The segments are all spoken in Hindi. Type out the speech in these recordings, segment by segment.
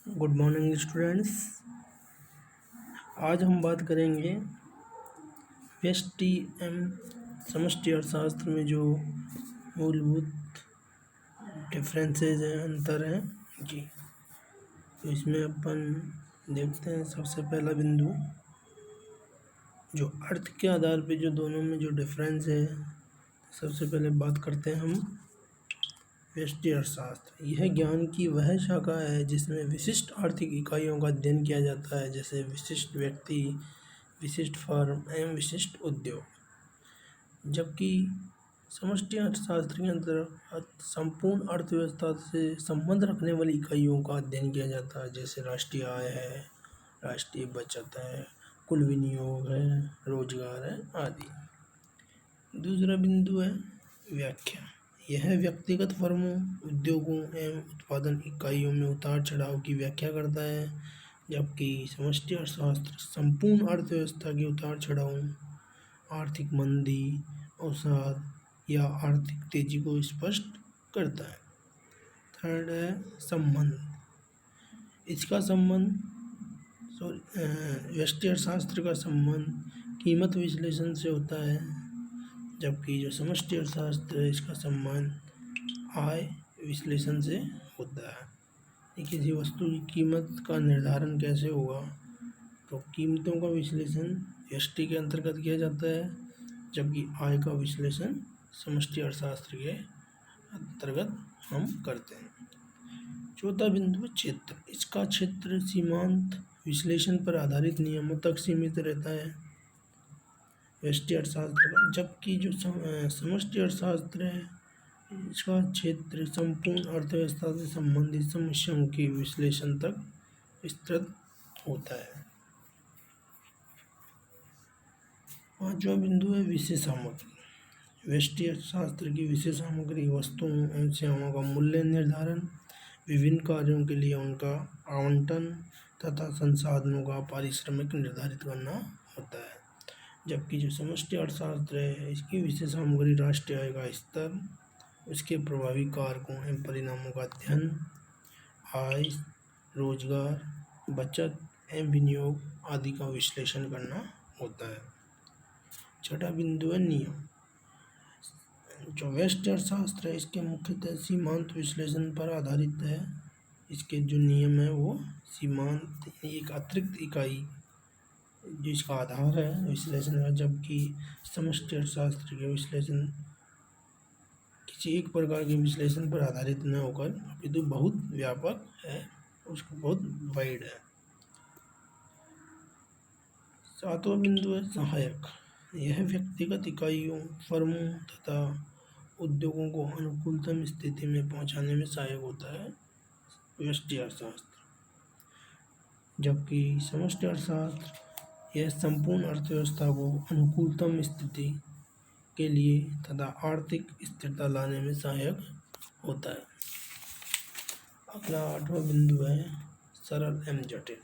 Good morning students. आज हम बात करेंगे व्यष्टि एवं समष्टि अर्थशास्त्र में जो मूलभूत डिफरेंसेस हैं, अंतर हैं जी। तो इसमें अपन देखते हैं सबसे पहला बिंदु जो अर्थ के आधार पे जो दोनों में जो डिफरेंस है। सबसे पहले बात करते हैं हम व्यष्टि अर्थशास्त्र। यह ज्ञान की वह शाखा है जिसमें विशिष्ट आर्थिक इकाइयों का अध्ययन किया जाता है, जैसे विशिष्ट व्यक्ति, विशिष्ट फर्म एवं विशिष्ट उद्योग। जबकि समष्टि अर्थशास्त्र के अंतर्गत संपूर्ण अर्थव्यवस्था से संबंध रखने वाली इकाइयों का अध्ययन किया जाता है, जैसे राष्ट्रीय आय है, राष्ट्रीय बचत है, कुल विनियोग है, रोजगार है आदि। दूसरा बिंदु है व्याख्या। यह व्यक्तिगत फर्मों, उद्योगों एवं उत्पादन इकाइयों में उतार चढ़ाव की व्याख्या करता है, जबकि समष्टि अर्थशास्त्र संपूर्ण अर्थव्यवस्था के उतार चढ़ाव, आर्थिक मंदी, अवसाद या आर्थिक तेजी को स्पष्ट करता है। थर्ड है संबंध। इसका संबंध व्यष्टि अर्थशास्त्र का संबंध कीमत विश्लेषण से होता है, जबकि जो समष्टि अर्थशास्त्र है इसका संबंध आय विश्लेषण से होता है। किसी वस्तु की कीमत का निर्धारण कैसे होगा, तो कीमतों का विश्लेषण व्यष्टि के अंतर्गत किया जाता है, जबकि आय का विश्लेषण समष्टि अर्थशास्त्र के अंतर्गत हम करते हैं। चौथा बिंदु है क्षेत्र। इसका क्षेत्र सीमांत विश्लेषण पर आधारित नियमों तक सीमित रहता है व्यष्टि अर्थशास्त्र का, जबकि जो समष्टि अर्थशास्त्र है इसका क्षेत्र संपूर्ण अर्थव्यवस्था से संबंधित समस्याओं के विश्लेषण तक विस्तृत होता है। पांचवा बिंदु है विषय सामग्री। व्यष्टि अर्थशास्त्र की विषय सामग्री वस्तुओं एवं सेवाओं का मूल्य निर्धारण, विभिन्न कार्यों के लिए उनका आवंटन तथा संसाधनों का पारिश्रमिक निर्धारित करना होता है, जबकि जो समष्टि अर्थशास्त्र है इसकी विषय सामग्री राष्ट्रीय आय का स्तर, उसके प्रभावी कारकों एवं परिणामों का अध्ययन, आय, रोजगार, बचत एवं विनियोग आदि का विश्लेषण करना होता है। छठा बिंदु है नियम। जो व्यष्टि अर्थशास्त्र है इसके मुख्यतः सीमांत विश्लेषण पर आधारित है। इसके जो नियम है वो सीमांत एक अतिरिक्त इकाई जिसका आधार है विश्लेषण है, जबकि समष्टि अर्थशास्त्र के विश्लेषण किसी एक प्रकार के विश्लेषण पर आधारित न होकर अपितु बहुत व्यापक है, उसको बहुत वाइड है। सातवां बिंदु है सहायक। यह व्यक्तिगत इकाइयों, फर्मों तथा उद्योगों को अनुकूलतम स्थिति में पहुंचाने में सहायक होता है व्यष्टि अर्थशास्त्र, जबकि समष्टि अर्थशास्त्र यह संपूर्ण अर्थव्यवस्था को अनुकूलतम स्थिति के लिए तथा आर्थिक स्थिरता लाने में सहायक होता है। अगला आठवां बिंदु है सरल एवं जटिल।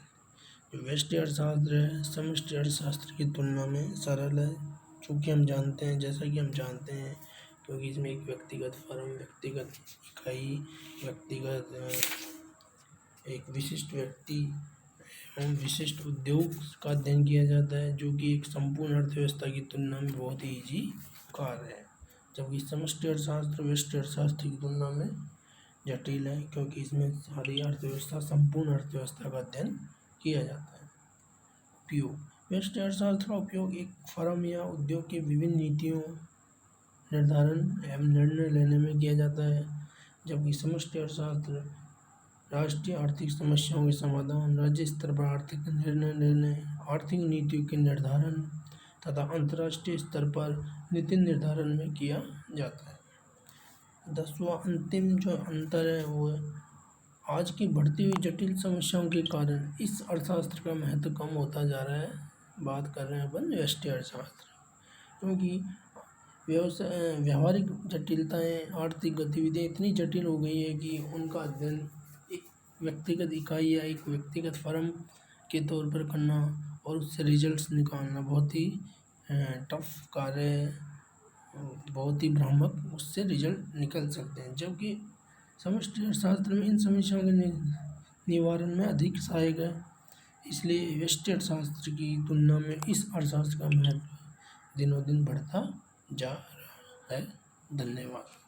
जो व्यष्टि अर्थशास्त्र है समष्टि अर्थशास्त्र की तुलना में सरल है, चूँकि हम जानते हैं, जैसा कि हम जानते हैं, क्योंकि इसमें एक व्यक्तिगत फर्म, व्यक्तिगत इकाई, व्यक्तिगत एक विशिष्ट व्यक्ति एवं विशिष्ट उद्योग का अध्ययन किया जाता है, जो कि एक संपूर्ण अर्थव्यवस्था की तुलना में बहुत ही ईजी कार्य है, जबकि समष्टि अर्थशास्त्र व्यष्टि अर्थशास्त्र की तुलना में जटिल है, क्योंकि इसमें सारी अर्थव्यवस्था, संपूर्ण अर्थव्यवस्था का अध्ययन किया जाता है। उपयोग। व्यष्टि अर्थशास्त्र का उपयोग एक फर्म या उद्योग की विभिन्न नीतियों निर्धारण एवं निर्णय लेने में किया जाता है, जबकि समष्टि अर्थशास्त्र राष्ट्रीय आर्थिक समस्याओं के समाधान, राज्य स्तर पर आर्थिक निर्णय लेने, आर्थिक नीतियों के निर्धारण तथा अंतर्राष्ट्रीय स्तर पर नीति निर्धारण में किया जाता है। 10वां अंतिम जो अंतर है वो है आज की बढ़ती हुई जटिल समस्याओं के कारण इस अर्थशास्त्र का महत्व कम होता जा रहा है। बात कर रहे हैं अपन व्यष्टि अर्थशास्त्र, क्योंकि व्यावहारिक जटिलताएं, आर्थिक गतिविधियाँ इतनी जटिल हो गई है कि उनका अध्ययन एक व्यक्तिगत इकाई या एक व्यक्तिगत फर्म के तौर पर करना और उससे रिजल्ट्स निकालना बहुत ही टफ कार्य है, बहुत ही भ्रामक उससे रिजल्ट निकल सकते हैं, जबकि समष्टि अर्थशास्त्र में इन समस्याओं के निवारण में अधिक सहायक है। इसलिए व्यष्टि अर्थशास्त्र की तुलना में इस अर्थशास्त्र का महत्व दिनों दिन बढ़ता जा रहा है। धन्यवाद।